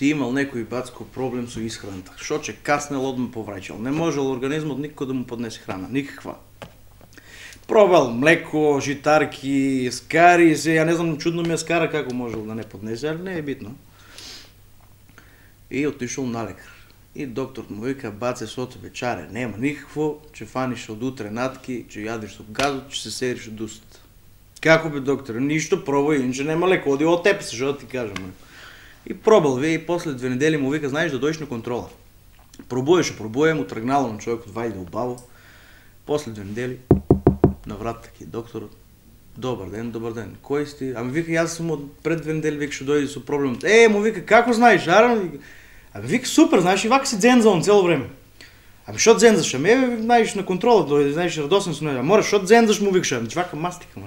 ти имал некој бацко проблем со исхраната. Шо че каснел одма повраќал. Не можел организмот никако да му поднесе храна, никаква. Пробал млеко, житарки, скари, ја не знам, чудно ми е скара како можел да не поднесе, али не е битно. И отишол на лекар. И докторот му вика, баце сото вечаре, нема никакво, че фаниш од утре натки, че јадиш со газот, че се сериш од устата. Како бе, докторе, ништо, пробај, инче нема леко, оди од тебе се, што да ти кажам. И пробал ве, и после 2 недели му вика, знаеш да дојдеш на контрола. Пробуе, му тргнало на човекот, вајде убаво. После 2 недели, на вратата ки докторот, добар ден, кој си ти? Ами вика, јас сум од пред 2 недели, вика, што дојде со проблемот. Му вика, како знаеш, арам? Ами вика, супер, знаеш, и вака си дзензаон цело време. Ами шо дзензаш? Ами знаеш, на контрола дојде, знаеш, радосен со него. Мораш, шо дзензаш му викаш? Ами вака мастика,